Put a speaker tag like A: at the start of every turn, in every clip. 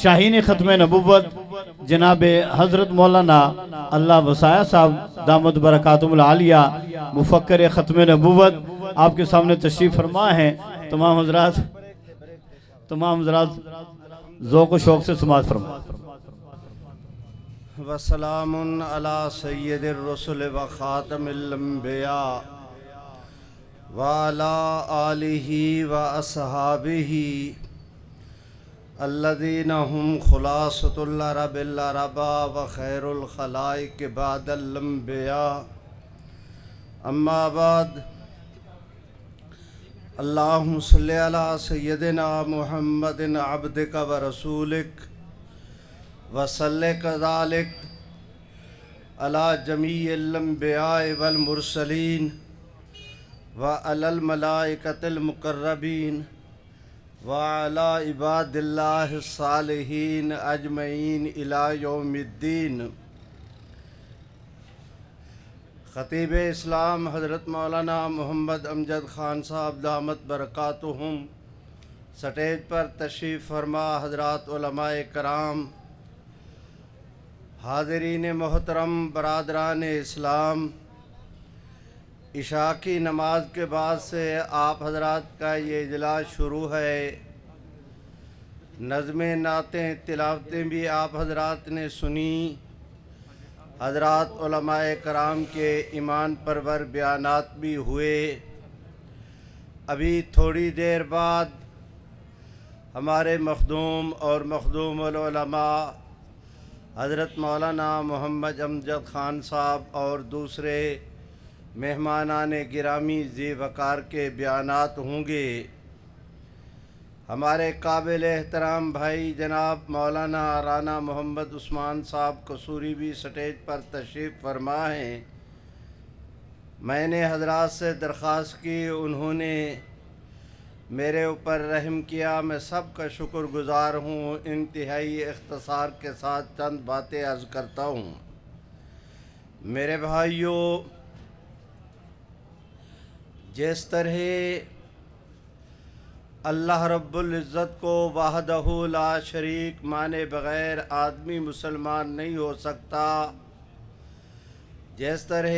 A: شاہین ختم نبوت جناب حضرت مولانا اللہ وسایہ صاحب دامت برکاتہم العالیہ مفکر ختم نبوت آپ کے سامنے تشریف فرما ہے۔ تمام حضرات ذوق و شوق سے سماعت فرما۔
B: وسلام علی سید الرسل و خاتم الانبیاء وعلی آلہ و اصحابہ الذین هم خلاصۃ العرب العربا و خیر الخلائق بعد الانبیاء اما بعد اللہم صلی علی سیدنا محمد عبدک و رسولک وصلی کذالک علی جمیع الانبیاء والمرسلین وعلی الملائکۃ المقربین وعلی عباد اللہ الصالحین اجمعین الی یوم الدین۔ خطیب اسلام حضرت مولانا محمد امجد خان صاحب دامت برکاتہم سٹیج پر تشریف فرما، حضرات علماء کرام، حاضرین محترم، برادران اسلام، عشاء کی نماز کے بعد سے آپ حضرات کا یہ اجلاس شروع ہے۔ نظمیں، نعتیں، تلاوتیں بھی آپ حضرات نے سنی، حضرات علماء کرام کے ایمان پرور بیانات بھی ہوئے۔ ابھی تھوڑی دیر بعد ہمارے مخدوم اور مخدوم العلماء حضرت مولانا محمد امجد خان صاحب اور دوسرے مہمانان گرامی ذی وقار کے بیانات ہوں گے۔ ہمارے قابل احترام بھائی جناب مولانا رانا محمد عثمان صاحب قصوری بھی سٹیج پر تشریف فرما ہیں۔ میں نے حضرات سے درخواست کی، انہوں نے میرے اوپر رحم کیا، میں سب کا شکر گزار ہوں۔ انتہائی اختصار کے ساتھ چند باتیں عرض کرتا ہوں۔ میرے بھائیوں، جس طرح اللہ رب العزت کو وحدہ لا شریک مانے بغیر آدمی مسلمان نہیں ہو سکتا، جس طرح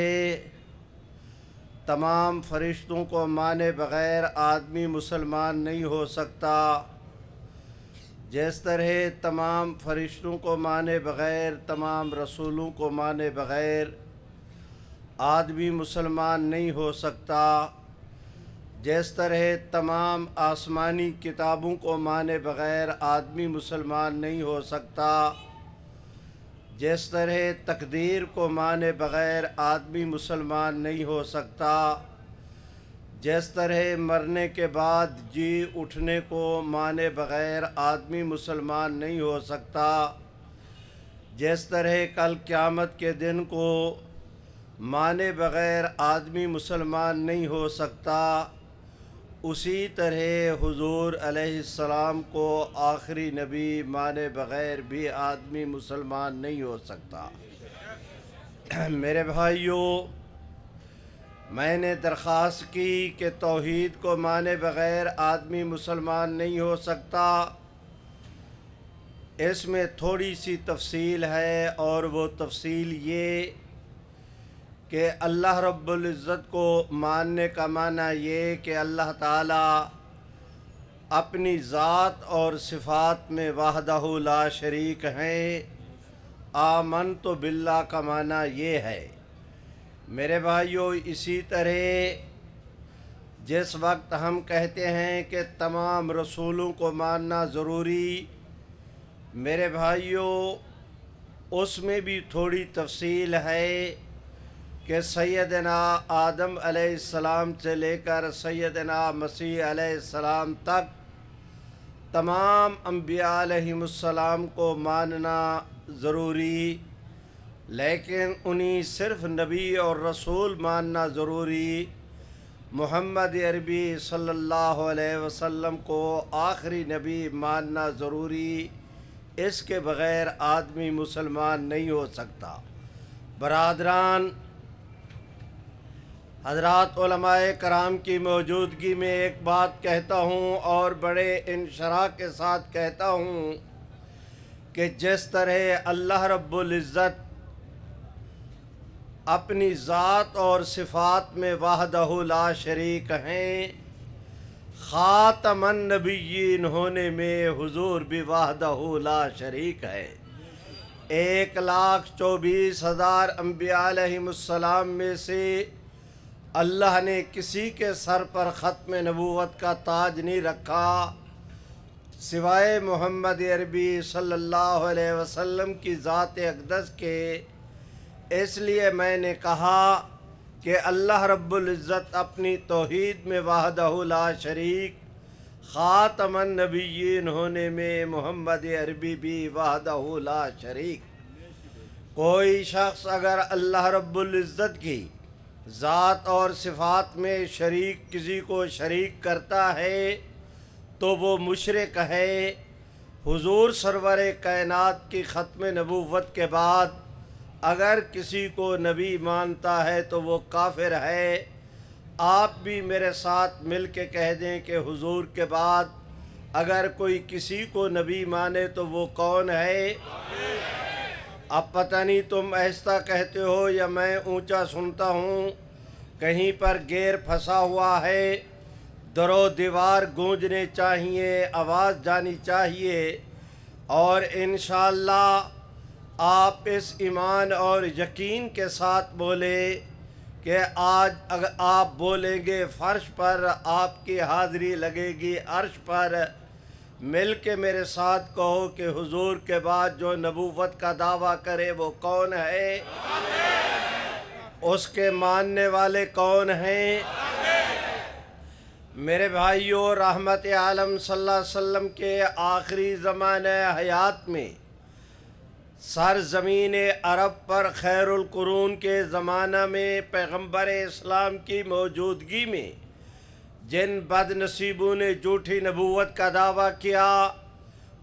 B: تمام فرشتوں کو مانے بغیر آدمی مسلمان نہیں ہو سکتا، جس طرح تمام فرشتوں کو مانے بغیر، تمام رسولوں کو مانے بغیر آدمی مسلمان نہیں ہو سکتا، جس طرح تمام آسمانی کتابوں کو مانے بغیر آدمی مسلمان نہیں ہو سکتا، جس طرح تقدیر کو مانے بغیر آدمی مسلمان نہیں ہو سکتا، جس طرح مرنے کے بعد جی اٹھنے کو مانے بغیر آدمی مسلمان نہیں ہو سکتا، جس طرح کل قیامت کے دن کو مانے بغیر آدمی مسلمان نہیں ہو سکتا، اسی طرح حضور علیہ السلام کو آخری نبی مانے بغیر بھی آدمی مسلمان نہیں ہو سکتا۔ میرے بھائیوں، میں نے درخواست کی کہ توحید کو مانے بغیر آدمی مسلمان نہیں ہو سکتا۔ اس میں تھوڑی سی تفصیل ہے، اور وہ تفصیل یہ کہ اللہ رب العزت کو ماننے کا معنی یہ کہ اللہ تعالیٰ اپنی ذات اور صفات میں وحدہ لا شریک ہیں۔ آمنت باللہ کا معنی یہ ہے۔ میرے بھائیوں، اسی طرح جس وقت ہم کہتے ہیں کہ تمام رسولوں کو ماننا ضروری، میرے بھائیوں اس میں بھی تھوڑی تفصیل ہے کہ سیدنا آدم علیہ السلام سے لے کر سیدنا مسیح علیہ السلام تک تمام انبیاء علیہم السلام کو ماننا ضروری، لیکن انہیں صرف نبی اور رسول ماننا ضروری، محمد عربی صلی اللہ علیہ وسلم کو آخری نبی ماننا ضروری، اس کے بغیر آدمی مسلمان نہیں ہو سکتا۔ برادران، حضرات علماء کرام کی موجودگی میں ایک بات کہتا ہوں اور بڑے انشراح کے ساتھ کہتا ہوں کہ جس طرح اللہ رب العزت اپنی ذات اور صفات میں وحدہ لا شریک ہیں، خاتم النبیین ہونے میں حضور بھی وحدہ لا شریک ہے۔ 1,24,000 انبیاء علیہم السلام میں سے اللہ نے کسی کے سر پر ختم نبوت کا تاج نہیں رکھا سوائے محمد عربی صلی اللہ علیہ وسلم کی ذات اقدس کے۔ اس لیے میں نے کہا کہ اللہ رب العزت اپنی توحید میں وحدہ لا شریک، خاتم النبیین ہونے میں محمد عربی بھی وحدہ لا شریک۔ کوئی شخص اگر اللہ رب العزت کی ذات اور صفات میں کسی کو شریک کرتا ہے تو وہ مشرک ہے۔ حضور سرور کائنات کی ختم نبوت کے بعد اگر کسی کو نبی مانتا ہے تو وہ کافر ہے۔ آپ بھی میرے ساتھ مل کے کہہ دیں کہ حضور کے بعد اگر کوئی کسی کو نبی مانے تو وہ کون ہے؟ اب پتہ نہیں تم ایسا کہتے ہو یا میں اونچا سنتا ہوں، کہیں پر گیر پھنسا ہوا ہے، در و دیوار گونجنے چاہیے، آواز جانی چاہیے، اور انشاءاللہ آپ اس ایمان اور یقین کے ساتھ بولے کہ آج اگر آپ بولیں گے فرش پر آپ کی حاضری لگے گی عرش پر۔ مل کے میرے ساتھ کہو کہ حضور کے بعد جو نبوت کا دعویٰ کرے وہ کون ہے؟ اس کے ماننے والے کون ہیں؟ میرے بھائیوں، رحمت عالم صلی اللہ علیہ وسلم کے آخری زمانہ حیات میں سرزمین عرب پر خیر القرون کے زمانہ میں پیغمبر اسلام کی موجودگی میں جن بد نصیبوں نے جھوٹی نبوت کا دعویٰ کیا،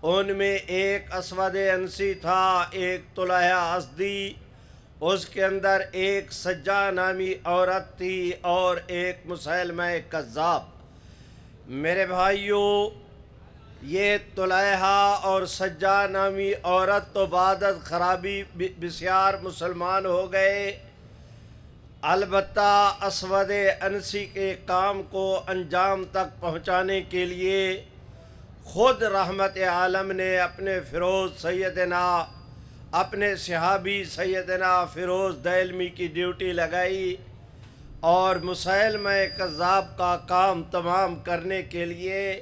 B: ان میں ایک اسود انسی تھا، ایک طلحہ اسدی، اس کے اندر ایک سجا نامی عورت تھی اور ایک مسیلمہ کذاب۔ میرے بھائیوں، یہ طلحہ اور سجا نامی عورت تو بعد از خرابی بسیار مسلمان ہو گئے، البتہ اسود انسی کے کام کو انجام تک پہنچانے کے لیے خود رحمت عالم نے اپنے اپنے صحابی سیدنا فیروز دہلوی کی ڈیوٹی لگائی اور مسیلمہ کذاب کا کام تمام کرنے کے لیے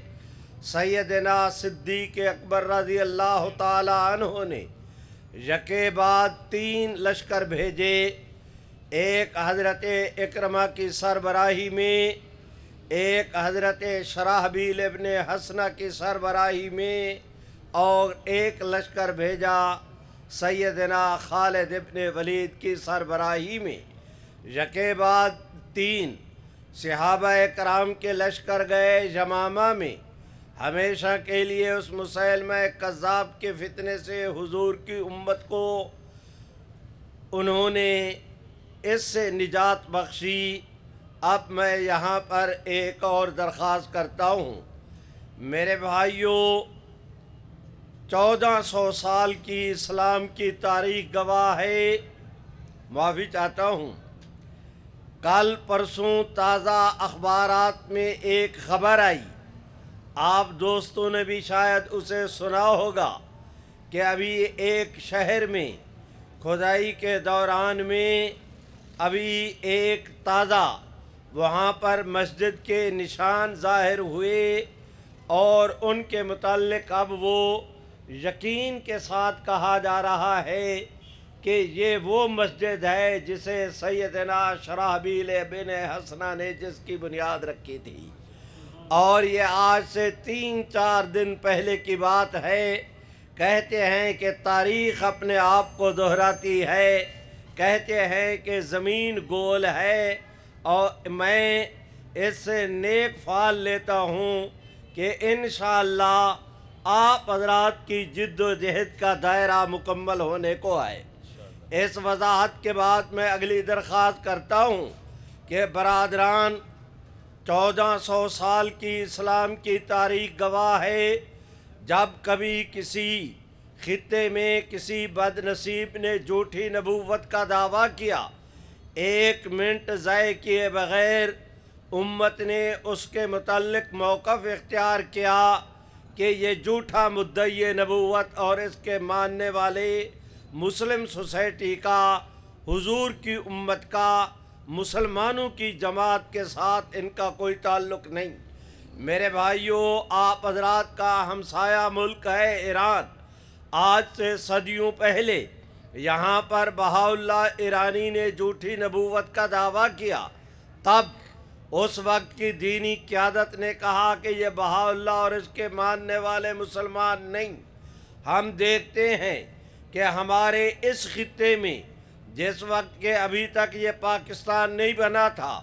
B: سیدنا صدیق اکبر رضی اللہ تعالی عنہ نے یکے بعد 3 لشکر بھیجے، ایک حضرت اکرمہ کی سربراہی میں، ایک حضرت شرحبیل ابن حسنہ کی سربراہی میں، اور ایک لشکر بھیجا سیدنا خالد ابن ولید کی سربراہی میں۔ یکے بعد 3 صحابہ کرام کے لشکر گئے یمامہ میں، ہمیشہ کے لیے اس مسیلمہ کذاب کے فتنے سے حضور کی امت کو انہوں نے اس سے نجات بخشی۔ اب میں یہاں پر ایک اور درخواست کرتا ہوں، میرے بھائیوں، 1400 سال کی اسلام کی تاریخ گواہ ہے۔ معافی چاہتا ہوں، کل پرسوں تازہ اخبارات میں ایک خبر آئی، آپ دوستوں نے بھی شاید اسے سنا ہوگا کہ ابھی ایک شہر میں کھدائی کے دوران میں ابھی ایک تازہ وہاں پر مسجد کے نشان ظاہر ہوئے، اور ان کے متعلق اب وہ یقین کے ساتھ کہا جا رہا ہے کہ یہ وہ مسجد ہے جسے سیدنا شرحبیل ابن حسنہ نے جس کی بنیاد رکھی تھی، اور یہ آج سے 3-4 دن پہلے کی بات ہے۔ کہتے ہیں کہ تاریخ اپنے آپ کو دہراتی ہے، کہتے ہیں کہ زمین گول ہے، اور میں اس سے نیک فال لیتا ہوں کہ انشاءاللہ آپ حضرات کی جد و جہد کا دائرہ مکمل ہونے کو آئے۔ اس وضاحت کے بعد میں اگلی درخواست کرتا ہوں کہ برادران، 1400 سال کی اسلام کی تاریخ گواہ ہے، جب کبھی کسی خطے میں کسی بد نصیب نے جھوٹی نبوت کا دعویٰ کیا، 1 منٹ ضائع کیے بغیر امت نے اس کے متعلق موقف اختیار کیا کہ یہ جھوٹا مدعی نبوت اور اس کے ماننے والے مسلم سوسائٹی کا، حضور کی امت کا، مسلمانوں کی جماعت کے ساتھ ان کا کوئی تعلق نہیں۔ میرے بھائیوں، آپ حضرات کا ہمسایہ ملک ہے ایران۔ آج سے صدیوں پہلے یہاں پر بہاءاللہ ایرانی نے جھوٹی نبوت کا دعویٰ کیا، تب اس وقت کی دینی قیادت نے کہا کہ یہ بہاءاللہ اور اس کے ماننے والے مسلمان نہیں۔ ہم دیکھتے ہیں کہ ہمارے اس خطے میں جس وقت کے ابھی تک یہ پاکستان نہیں بنا تھا،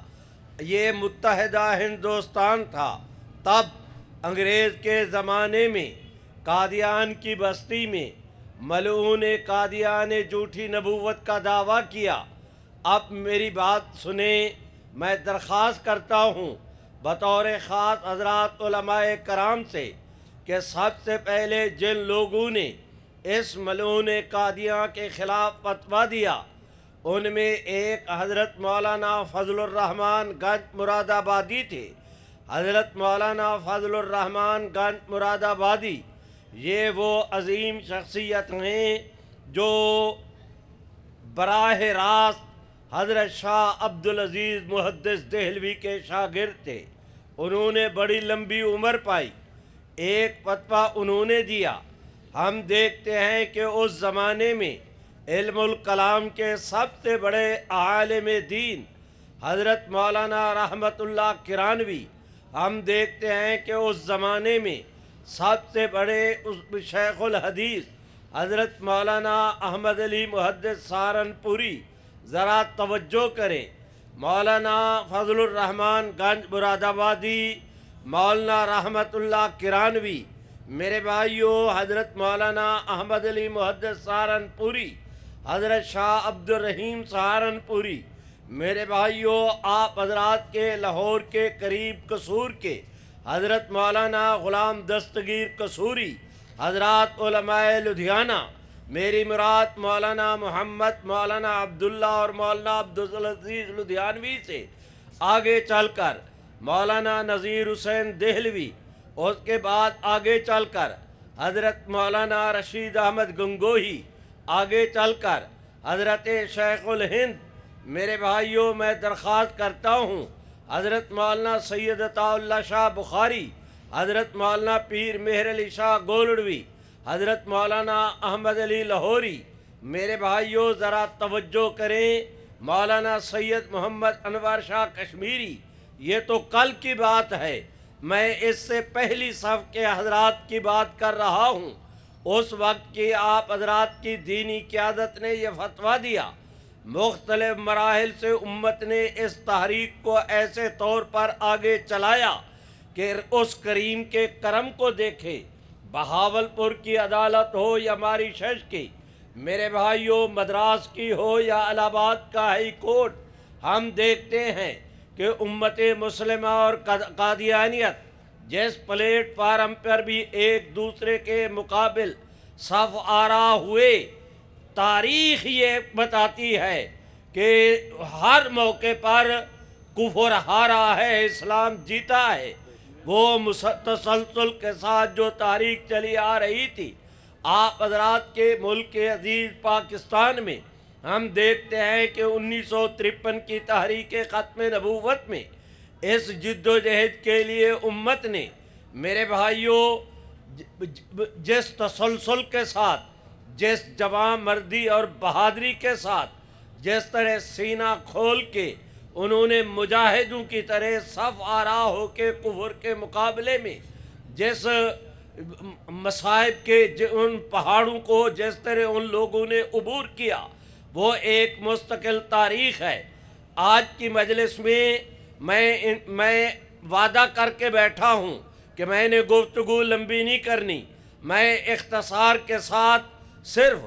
B: یہ متحدہ ہندوستان تھا، تب انگریز کے زمانے میں قادیان کی بستی میں ملعون قادیان نے جھوٹی نبوت کا دعویٰ کیا۔ اب میری بات سنیں، میں درخواست کرتا ہوں بطور خاص حضرات علماء کرام سے کہ سب سے پہلے جن لوگوں نے اس ملعون قادیاں کے خلاف فتویٰ دیا، ان میں ایک حضرت مولانا فضل الرحمن گنج مراد آبادی تھے۔ حضرت مولانا فضل الرحمن گنج مراد آبادی یہ وہ عظیم شخصیت ہیں جو براہ راست حضرت شاہ عبدالعزیز محدث دہلوی کے شاگرد تھے۔ انہوں نے بڑی لمبی عمر پائی، ایک فتویٰ انہوں نے دیا۔ ہم دیکھتے ہیں کہ اس زمانے میں علم الکلام کے سب سے بڑے عالم دین حضرت مولانا رحمت اللہ کرانوی، ہم دیکھتے ہیں کہ اس زمانے میں سب سے بڑے شیخ الحدیث حضرت مولانا احمد علی محدث سہارنپوری، ذرا توجہ کریں، مولانا فضل الرحمن گنج مراد آبادی، مولانا رحمت اللہ کرانوی، میرے بھائیوں حضرت مولانا احمد علی محدث سہارنپوری، حضرت شاہ عبد الرحیم سہارنپوری، میرے بھائیوں آپ حضرات کے لاہور کے قریب قصور کے حضرت مولانا غلام دستگیر قصوری، حضرات علماء لدھیانہ، میری مراد مولانا محمد، مولانا عبداللہ اور مولانا عبدالعزیز لدھیانوی سے آگے چل کر مولانا نذیر حسین دہلوی، اس کے بعد آگے چل کر حضرت مولانا رشید احمد گنگوہی، آگے چل کر حضرت شیخ الہند۔ میرے بھائیوں میں درخواست کرتا ہوں حضرت مولانا سید عطا اللہ شاہ بخاری، حضرت مولانا پیر مہر علی شاہ گولڑوی، حضرت مولانا احمد علی لاہوری، میرے بھائیوں ذرا توجہ کریں، مولانا سید محمد انور شاہ کشمیری، یہ تو کل کی بات ہے، میں اس سے پہلی صف کے حضرات کی بات کر رہا ہوں۔ اس وقت کی آپ حضرات کی دینی قیادت نے یہ فتویٰ دیا، مختلف مراحل سے امت نے اس تحریک کو ایسے طور پر آگے چلایا کہ اس کریم کے کرم کو دیکھے، بہاولپور کی عدالت ہو یا ماریشس کی، میرے بھائیوں مدراس کی ہو یا الہ آباد کا ہائی کورٹ، ہم دیکھتے ہیں کہ امت مسلمہ اور قادیانیت جس پلیٹ فارم پر بھی ایک دوسرے کے مقابل صف آرا ہوئے، تاریخ یہ بتاتی ہے کہ ہر موقع پر کفر ہارا ہے، اسلام جیتا ہے۔ وہ تسلسل کے ساتھ جو تاریخ چلی آ رہی تھی، آپ حضرات کے ملک کے عزیز پاکستان میں ہم دیکھتے ہیں کہ 1953 کی تحریک ختم نبوت میں اس جد و جہد کے لیے امت نے، میرے بھائیوں جس تسلسل کے ساتھ، جس جواں مردی اور بہادری کے ساتھ، جس طرح سینہ کھول کے انہوں نے مجاہدوں کی طرح صف آرا ہو کے کفر کے مقابلے میں جس مصائب کے ان پہاڑوں کو جس طرح ان لوگوں نے عبور کیا، وہ ایک مستقل تاریخ ہے۔ آج کی مجلس میں میں وعدہ کر کے بیٹھا ہوں کہ میں نے گفتگو لمبی نہیں کرنی، میں اختصار کے ساتھ صرف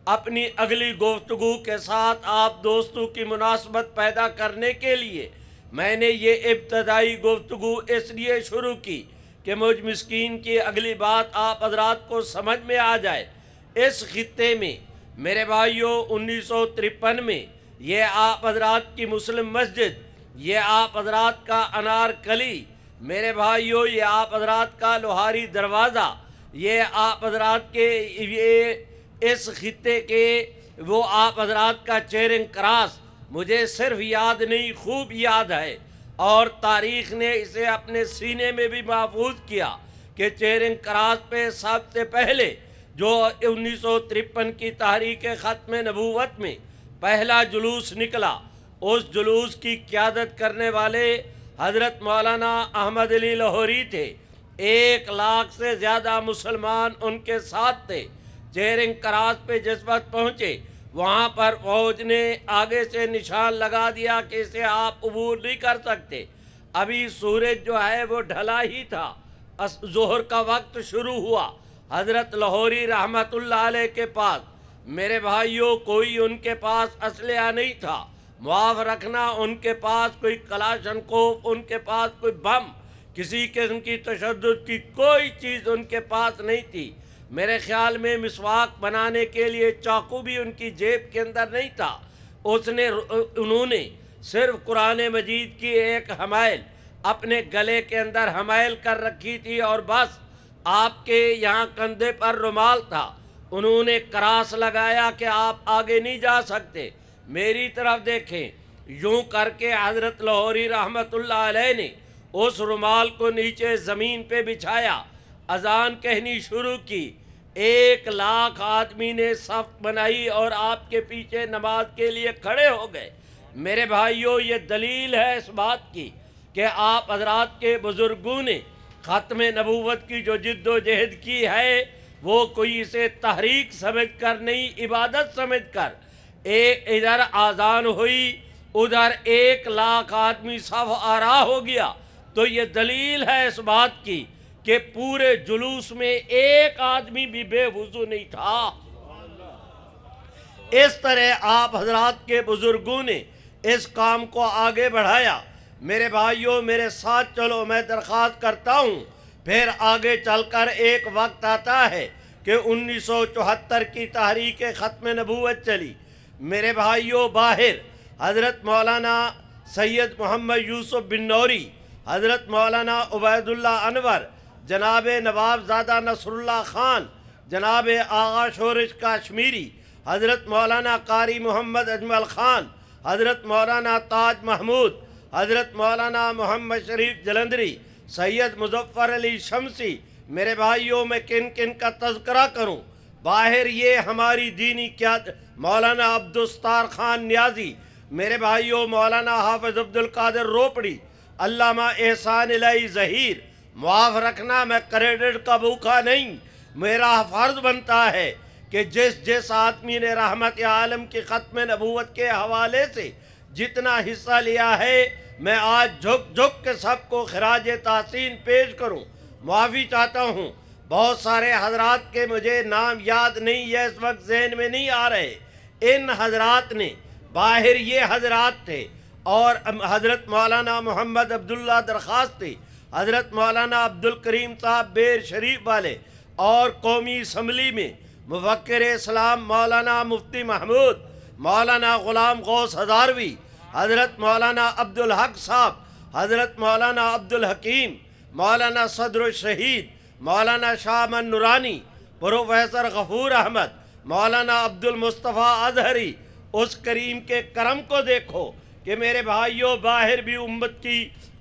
B: اپنی اگلی گفتگو کے ساتھ آپ دوستوں کی مناسبت پیدا کرنے کے لیے میں نے یہ ابتدائی گفتگو اس لیے شروع کی کہ مجھ مسکین کی اگلی بات آپ حضرات کو سمجھ میں آ جائے اس خطے میں میرے بھائیوں 1953 میں یہ آپ حضرات کی مسلم مسجد، یہ آپ حضرات کا انار کلی، میرے بھائیوں یہ آپ حضرات کا لوہاری دروازہ، یہ آپ حضرات کے یہ اس خطے کے وہ آپ حضرات کا چیرنگ کراس مجھے صرف یاد نہیں، خوب یاد ہے، اور تاریخ نے اسے اپنے سینے میں بھی محفوظ کیا کہ چیرنگ کراس پہ سب سے پہلے جو 1953 کی تحریک ختم نبوت میں پہلا جلوس نکلا، اس جلوس کی قیادت کرنے والے حضرت مولانا احمد علی لاہوری تھے۔ 1 لاکھ سے زیادہ مسلمان ان کے ساتھ تھے۔ چیرنگ کراس پہ جس وقت پہنچے وہاں پر فوج نے آگے سے نشان لگا دیا کہ اسے آپ عبور نہیں کر سکتے۔ ابھی سورج جو ہے وہ ڈھلا ہی تھا، ظہر کا وقت شروع ہوا۔ حضرت لاہوری رحمت اللہ علیہ کے پاس میرے بھائیوں کوئی ان کے پاس اسلحہ نہیں تھا، معاف رکھنا، ان کے پاس کوئی کلاشنکوف، ان کے پاس کوئی بم، کسی قسم کی تشدد کی کوئی چیز ان کے پاس نہیں تھی۔ میرے خیال میں مسواک بنانے کے لیے چاقو بھی ان کی جیب کے اندر نہیں تھا۔ انہوں نے صرف قرآن مجید کی ایک حمائل اپنے گلے کے اندر حمائل کر رکھی تھی، اور بس آپ کے یہاں کندھے پر رومال تھا۔ انہوں نے کراس لگایا کہ آپ آگے نہیں جا سکتے، میری طرف دیکھیں، یوں کر کے حضرت لاہوری رحمت اللہ علیہ نے اس رومال کو نیچے زمین پہ بچھایا، اذان کہنی شروع کی۔ 1 لاکھ آدمی نے صف بنائی اور آپ کے پیچھے نماز کے لیے کھڑے ہو گئے۔ میرے بھائیوں یہ دلیل ہے اس بات کی کہ آپ حضرات کے بزرگوں نے ختم نبوت کی جو جد و جہد کی ہے وہ کوئی اسے تحریک سمجھ کر نہیں، عبادت سمجھ کر۔ ادھر آذان ہوئی، ادھر 1 لاکھ آدمی صف آرا ہو گیا، تو یہ دلیل ہے اس بات کی کہ پورے جلوس میں 1 آدمی بھی بے وضو نہیں تھا۔ اس طرح آپ حضرات کے بزرگوں نے اس کام کو آگے بڑھایا۔ میرے بھائیوں میرے ساتھ چلو، میں درخواست کرتا ہوں، پھر آگے چل کر ایک وقت آتا ہے کہ 1974 کی تحریک ختم نبوت چلی۔ میرے بھائیوں باہر حضرت مولانا سید محمد یوسف بن نوری، حضرت مولانا عبید اللہ انور، جناب نواب زادہ نصر اللہ خان، جناب آغا شورش کاشمیری، حضرت مولانا قاری محمد اجمل خان، حضرت مولانا تاج محمود، حضرت مولانا محمد شریف جلندری، سید مظفر علی شمسی۔ میرے بھائیوں میں کن کن کا تذکرہ کروں؟ باہر یہ ہماری دینی قیادت مولانا عبدالستار خان نیازی، میرے بھائیوں مولانا حافظ عبدالقادر روپڑی، علامہ احسان الہی ظہیر۔ معاف رکھنا، میں کریڈٹ کا بھوکا نہیں، میرا فرض بنتا ہے کہ جس آدمی نے رحمت عالم کی ختم نبوت کے حوالے سے جتنا حصہ لیا ہے، میں آج جھک جھک کے سب کو خراج تحسین پیش کروں۔ معافی چاہتا ہوں، بہت سارے حضرات کے مجھے نام یاد نہیں ہے، اس وقت ذہن میں نہیں آ رہے۔ ان حضرات نے باہر یہ حضرات تھے، اور حضرت مولانا محمد عبداللہ درخواست تھی، حضرت مولانا عبدالکریم صاحب بیر شریف والے، اور قومی اسمبلی میں مفکر اسلام مولانا مفتی محمود، مولانا غلام غوث ہزاروی، حضرت مولانا عبدالحق صاحب، حضرت مولانا عبدالحکیم، مولانا صدر الشہید، مولانا شاہ من نورانی، پروفیسر غفور احمد، مولانا عبدالمصطفیٰ اظہری۔ اس کریم کے کرم کو دیکھو کہ میرے بھائیوں باہر بھی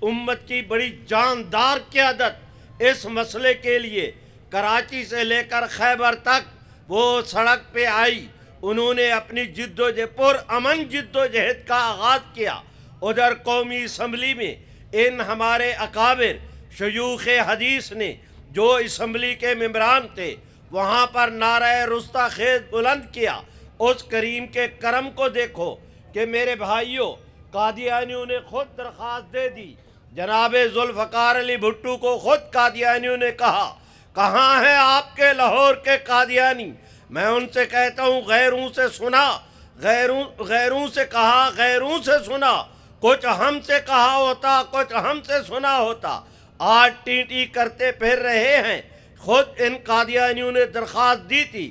B: امت کی بڑی جاندار قیادت اس مسئلے کے لیے کراچی سے لے کر خیبر تک وہ سڑک پہ آئی۔ انہوں نے اپنی امن جد و جہد کا آغاز کیا۔ ادھر قومی اسمبلی میں ان ہمارے اکابر شیوخ حدیث نے جو اسمبلی کے ممبران تھے وہاں پر نعرہ رستہ خیز بلند کیا۔ اس کریم کے کرم کو دیکھو کہ میرے بھائیوں قادیانیوں نے خود درخواست دے دی، جناب ذوالفقار علی بھٹو کو خود قادیانیوں نے کہا، کہاں ہیں آپ کے لاہور کے قادیانی؟ میں ان سے کہتا ہوں غیروں سے سنا، غیروں سے کہا، غیروں سے سنا، کچھ ہم سے کہا ہوتا، کچھ ہم سے سنا ہوتا۔ آج ٹی ٹی کرتے پھر رہے ہیں۔ خود ان قادیانیوں نے درخواست دی تھی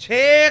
B: 6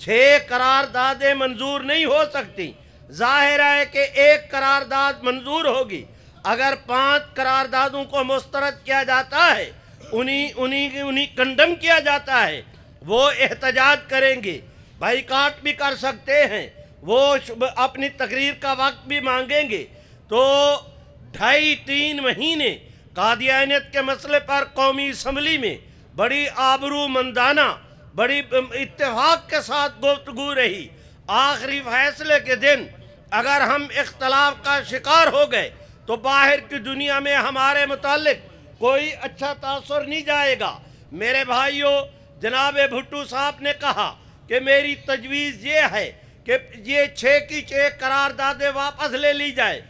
B: 6 قراردادیں منظور نہیں ہو سکتی، ظاہر ہے کہ ایک قرارداد منظور ہوگی۔ اگر 5 قراردادوں کو مسترد کیا جاتا ہے، انہیں کنڈم کیا جاتا ہے، وہ احتجاج کریں گے، بائیکاٹ بھی کر سکتے ہیں، وہ اپنی تقریر کا وقت بھی مانگیں گے۔ تو 2.5-3 مہینے قادیانیت کے مسئلے پر قومی اسمبلی میں بڑی آبرو مندانہ، بڑی اتفاق کے ساتھ گفتگو رہی۔ آخری فیصلے کے دن اگر ہم اختلاف کا شکار ہو گئے تو باہر کی دنیا میں ہمارے متعلق کوئی اچھا تاثر نہیں جائے گا۔ میرے بھائیوں، جناب بھٹو صاحب نے کہا کہ میری تجویز یہ ہے کہ یہ 6 کی 6 قراردادیں واپس لے لی جائے۔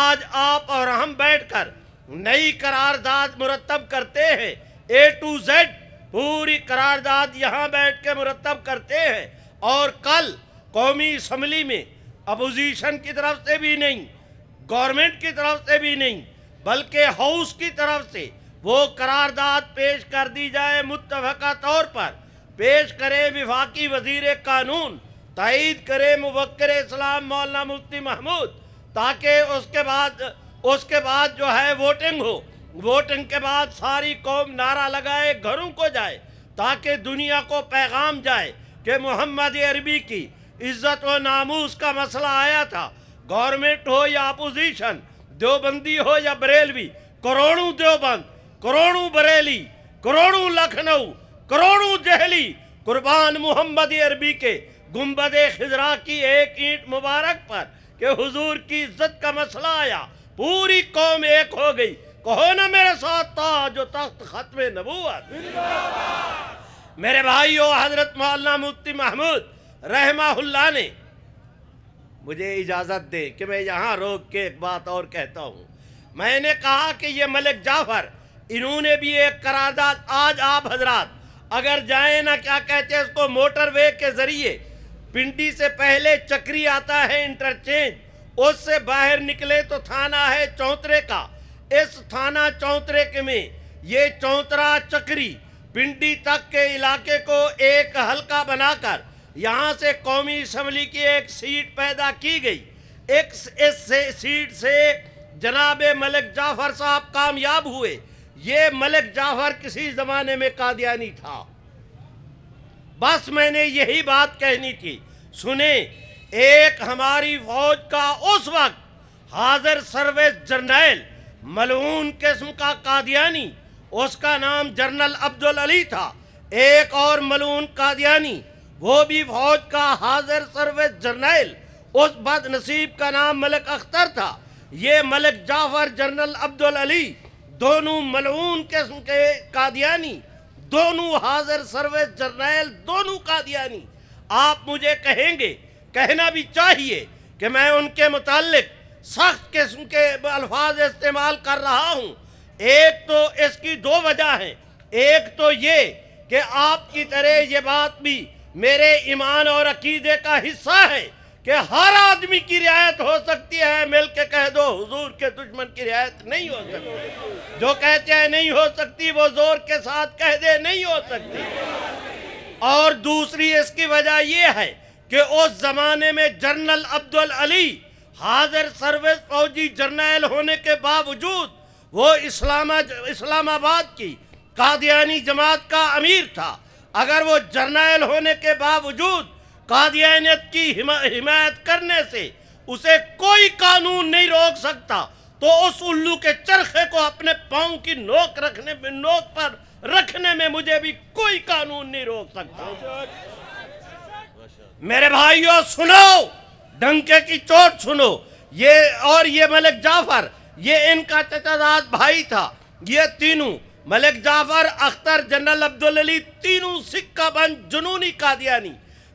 B: آج آپ اور ہم بیٹھ کر نئی قرارداد مرتب کرتے ہیں، A to Z پوری قرارداد یہاں بیٹھ کے مرتب کرتے ہیں، اور کل قومی اسمبلی میں اپوزیشن کی طرف سے بھی نہیں، گورنمنٹ کی طرف سے بھی نہیں، بلکہ ہاؤس کی طرف سے وہ قرارداد پیش کر دی جائے، متفقہ طور پر پیش کرے وفاقی وزیر قانون، تائید کرے مفکر اسلام مولانا مفتی محمود، تاکہ اس کے بعد جو ہے ووٹنگ ہو، ووٹنگ کے بعد ساری قوم نعرہ لگائے، گھروں کو جائے، تاکہ دنیا کو پیغام جائے کہ محمد عربی کی عزت و ناموس کا مسئلہ آیا تھا، گورنمنٹ ہو یا اپوزیشن، دیوبندی ہو یا بریلوی، کروڑوں دیوبند، کروڑوں بریلی، کروڑوں لکھنؤ، کروڑوں دہلی قربان محمد عربی کے گنبد خضرا کی ایک اینٹ مبارک پر کہ حضور کی عزت کا مسئلہ آیا، پوری قوم ایک ہو گئی۔ کہو نا میرے ساتھ، تاج و تخت ختم نبوت۔ میرے بھائیو، حضرت مولانا مفتی محمود رحمہ اللہ نے مجھے اجازت دے کہ میں یہاں روک کے ایک بات اور کہتا ہوں۔ میں نے کہا کہ یہ ملک جعفر، انہوں نے بھی ایک قرارداد، آج آپ حضرات اگر جائیں نا، کیا کہتے ہیں اس کو، موٹر وے کے ذریعے پنڈی سے پہلے چکری آتا ہے انٹرچینج، اس سے باہر نکلے تو تھانہ ہے چونترے کا، اس تھانہ چونترے کے میں یہ چونترا چکری پنڈی تک کے علاقے کو ایک حلقہ بنا کر یہاں سے قومی اسمبلی کی ایک سیٹ پیدا کی گئی۔ اس سیٹ سے جناب ملک جعفر صاحب کامیاب ہوئے۔ یہ ملک جعفر کسی زمانے میں قادیانی تھا۔ بس میں نے یہی بات کہنی تھی۔ سنیں، ایک ہماری فوج کا اس وقت حاضر سروس جرنیل، ملعون قسم کا قادیانی، اس کا نام جنرل عبدالعلی تھا۔ ایک اور ملعون قادیانی، وہ بھی فوج کا حاضر سروس جرنیل، اس بد نصیب کا نام ملک اختر تھا۔ یہ ملک جعفر، جنرل عبدالعلی، دونوں ملعون قسم کے قادیانی، دونوں حاضر سروس جرنیل، دونوں قادیانی۔ آپ مجھے کہیں گے، کہنا بھی چاہیے کہ میں ان کے متعلق سخت قسم کے الفاظ استعمال کر رہا ہوں۔ ایک تو اس کی 2 وجہ ہیں۔ ایک تو یہ کہ آپ کی طرح یہ بات بھی میرے ایمان اور عقیدے کا حصہ ہے کہ ہر آدمی کی رعایت ہو سکتی ہے، مل کے کہہ دو حضور کے دشمن کی رعایت نہیں ہو سکتی۔ جو کہتے ہیں نہیں ہو سکتی، وہ زور کے ساتھ کہہ دے نہیں ہو سکتی۔ اور دوسری اس کی وجہ یہ ہے کہ اس زمانے میں جنرل عبدالعلی حاضر سروس فوجی جرنیل ہونے کے باوجود وہ اسلام آباد کی قادیانی جماعت کا امیر تھا۔ اگر وہ جرنیل ہونے کے باوجود قادیانیت کی حمایت کرنے سے اسے کوئی قانون نہیں روک سکتا، تو اس الو کے چرخے کو اپنے پاؤں کی نوک پر رکھنے میں مجھے بھی کوئی قانون نہیں روک سکتا۔ میرے بھائیوں سنو، ڈنکے کی چوٹ سنو۔ یہ ملک جعفر، یہ ان کا چچا زاد بھائی تھا۔ یہ تینوں، ملک جعفر، اختر، جنرل عبدالعلی، تینوں سکہ بند جنونی قادیانی،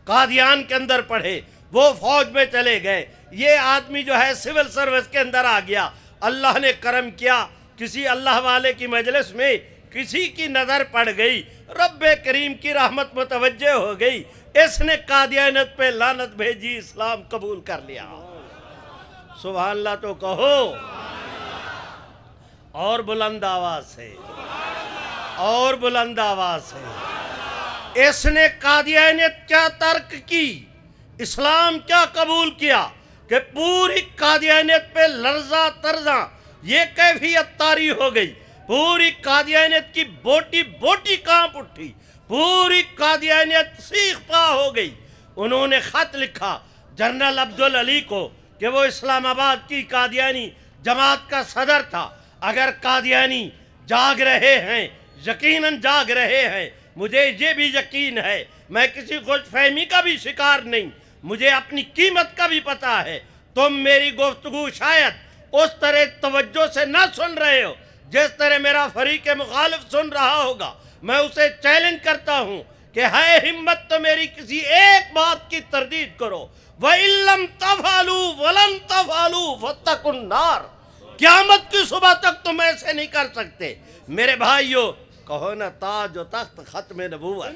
B: قادیان کے اندر پڑھے، وہ فوج میں چلے گئے۔ یہ آدمی جو ہے سول سروس کے اندر آ گیا۔ اللہ نے کرم کیا، کسی اللہ والے کی مجلس میں کسی کی نظر پڑ گئی، رب کریم کی رحمت متوجہ ہو گئی، اس نے قادیانیت پہ لعنت بھیجی، اسلام قبول کر لیا۔ سبحان اللہ تو کہو، اور بلند آواز سے، اور بلند آواز سے۔ اس نے قادیانیت کیا ترک کی، اسلام کیا قبول کیا کہ پوری قادیانیت پہ لرزہ ترزاں یہ کیفیت طاری ہو گئی، پوری قادیانیت کی بوٹی بوٹی کانپ اٹھی، پوری قادیانیت سیخ پا ہو گئی۔ انہوں نے خط لکھا جنرل عبدالعلی کو کہ وہ اسلام آباد کی قادیانی جماعت کا صدر تھا، اگر قادیانی جاگ رہے ہیں، یقیناً جاگ رہے ہیں، مجھے یہ بھی یقین ہے، میں کسی خوش فہمی کا بھی شکار نہیں، مجھے اپنی قیمت کا بھی پتہ ہے، تم میری گفتگو شاید اس طرح توجہ سے نہ سن رہے ہو جس طرح میرا فریق مخالف سن رہا ہوگا۔ میں اسے چیلنج کرتا ہوں کہ ہے ہمت تو میری کسی ایک بات کی تردید کرو، وَإِن لَّمْ تَفْعَلُوا وَلَن تَفْعَلُوا فَاتَّقُوا النَّارَ، قیامت کی صبح تک تم ایسے نہیں کر سکتے۔ میرے بھائیوں، کہو نا تاج و تخت ختم نبوت۔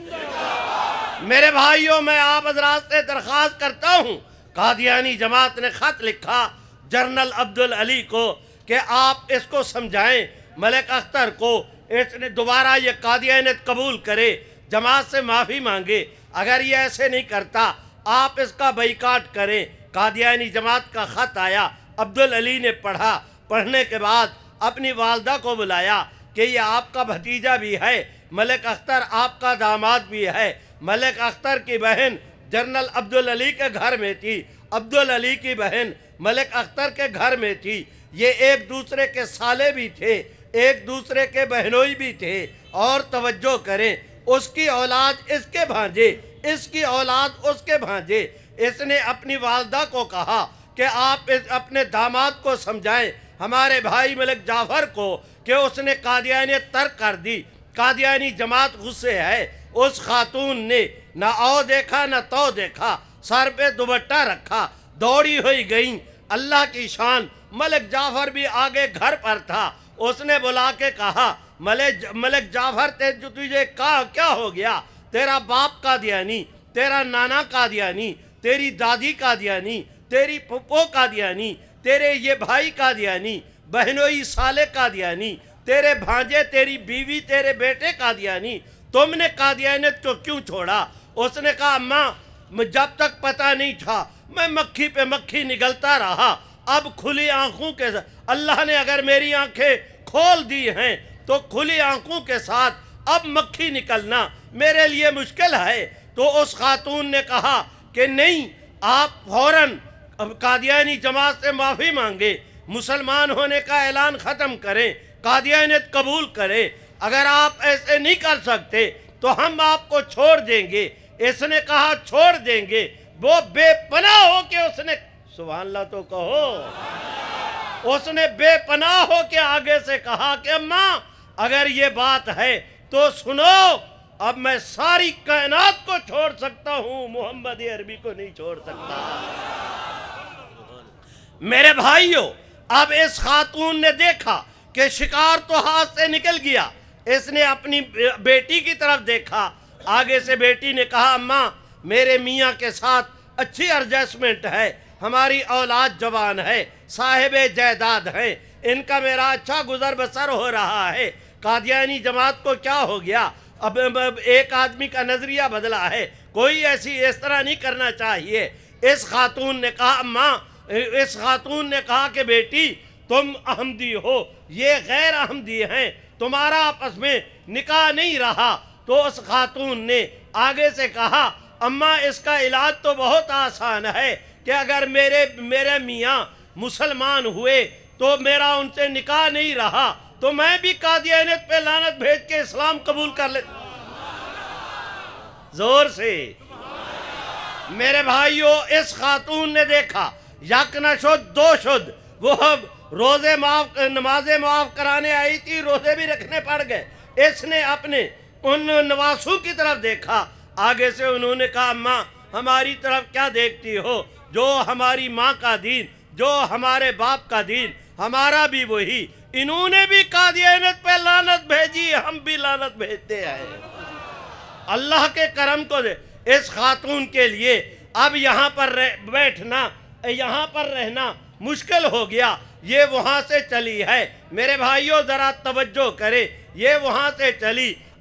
B: میرے بھائیوں، میں آپ حضرات سے درخواست کرتا ہوں، قادیانی جماعت نے خط لکھا جنرل عبدالعلی کو کہ آپ اس کو سمجھائیں، ملک اختر کو، اس نے دوبارہ یہ قادیانیت قبول کرے، جماعت سے معافی مانگے، اگر یہ ایسے نہیں کرتا آپ اس کا بائیکاٹ کریں۔ قادیانی جماعت کا خط آیا، عبدالعلی نے پڑھا، پڑھنے کے بعد اپنی والدہ کو بلایا کہ یہ آپ کا بھتیجا بھی ہے، ملک اختر آپ کا داماد بھی ہے۔ ملک اختر کی بہن جنرل عبدالعلی کے گھر میں تھی، عبدالعلی کی بہن ملک اختر کے گھر میں تھی، یہ ایک دوسرے کے سالے بھی تھے، ایک دوسرے کے بہنوئی بھی تھے۔ اور توجہ کریں، اس کی اولاد اس کے بھانجے، اس کی اولاد اس کے بھانجے۔ اس نے اپنی والدہ کو کہا کہ آپ اپنے داماد کو سمجھائیں، ہمارے بھائی ملک جعفر کو، کہ اس نے قادیانیت ترک کر دی، قادیانی جماعت غصے ہے۔ اس خاتون نے نہ او دیکھا نہ تو دیکھا، سر پہ دوپٹہ رکھا، دوڑی ہوئی گئیں۔ اللہ کی شان، ملک جعفر بھی آگے گھر پر تھا، اس نے بلا کے کہا ملک جعفر تجھے کیا ہو گیا؟ تیرا باپ قادیانی، تیرا نانا قادیانی، تیری دادی قادیانی، تیری پھپھو قادیانی، تیرے یہ بھائی قادیانی، بہنوئی سالے قادیانی، تیرے بھانجے، تیری بیوی، تیرے بیٹے قادیانی، تم نے قادیانیت کو کیوں چھوڑا؟ اس نے کہا اماں جب تک پتہ نہیں تھا میں مکھی پہ مکھی نگلتا رہا، اب کھلی آنکھوں کے ساتھ اللہ نے اگر میری آنکھیں کھول دی ہیں تو کھلی آنکھوں کے ساتھ اب مکھی نکلنا میرے لیے مشکل ہے۔ تو اس خاتون نے کہا کہ نہیں، آپ فوراً قادیانی جماعت سے معافی مانگے، مسلمان ہونے کا اعلان ختم کریں، قادیانیت قبول کریں، اگر آپ ایسے نہیں کر سکتے تو ہم آپ کو چھوڑ دیں گے۔ اس نے کہا چھوڑ دیں گے، وہ بے پناہ ہو کے اس نے، سبحان اللہ تو کہو، اس نے بے پناہ ہو کے آگے سے کہا کہ اماں اگر یہ بات ہے تو سنو، اب میں ساری کائنات کو چھوڑ سکتا ہوں، محمد عربی کو نہیں چھوڑ سکتا۔ میرے بھائیوں، اب اس خاتون نے دیکھا کہ شکار تو ہاتھ سے نکل گیا، اس نے اپنی بیٹی کی طرف دیکھا، آگے سے بیٹی نے کہا اماں میرے میاں کے ساتھ اچھی ایڈجسٹمنٹ ہے، ہماری اولاد جوان ہے، صاحب جائیداد ہیں، ان کا میرا اچھا گزر بسر ہو رہا ہے، قادیانی جماعت کو کیا ہو گیا؟ اب ایک آدمی کا نظریہ بدلا ہے، کوئی اس طرح نہیں کرنا چاہیے۔ اس خاتون نے کہا اماں، اس خاتون نے کہا کہ بیٹی تم احمدی ہو، یہ غیر احمدی ہیں، تمہارا آپس میں نکاح نہیں رہا۔ تو اس خاتون نے آگے سے کہا اماں اس کا علاج تو بہت آسان ہے کہ اگر میرے میاں مسلمان ہوئے تو میرا ان سے نکاح نہیں رہا تو میں بھی قادیانیت پہ لعنت بھیج کے اسلام قبول کر لے۔ زور سے میرے بھائیوں، اس خاتون نے دیکھا یک نہ شد دو شد، وہ نمازیں معاف کرانے آئی تھی، روزے بھی رکھنے پڑ گئے۔ اس نے اپنے ان نواسوں کی طرف دیکھا، آگے سے انہوں نے کہا اماں ہماری طرف کیا دیکھتی ہو؟ جو ہماری ماں کا دین، جو ہمارے باپ کا دین، ہمارا بھی وہی، انہوں نے بھی قادیانیت پہ لعنت بھیجی، ہم بھی لعنت بھیجتے ہیں۔ اللہ کے کرم کو دے اس خاتون کے لیے اب یہاں پر بیٹھنا، یہاں پر رہنا مشکل ہو گیا، یہ وہاں سے چلی ہے۔ میرے بھائیوں ذرا توجہ کریں، یہ وہاں سے چلی،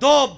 B: 2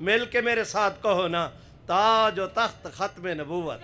B: مل کے میرے ساتھ کہو نا، تاج و تخت ختم نبوت،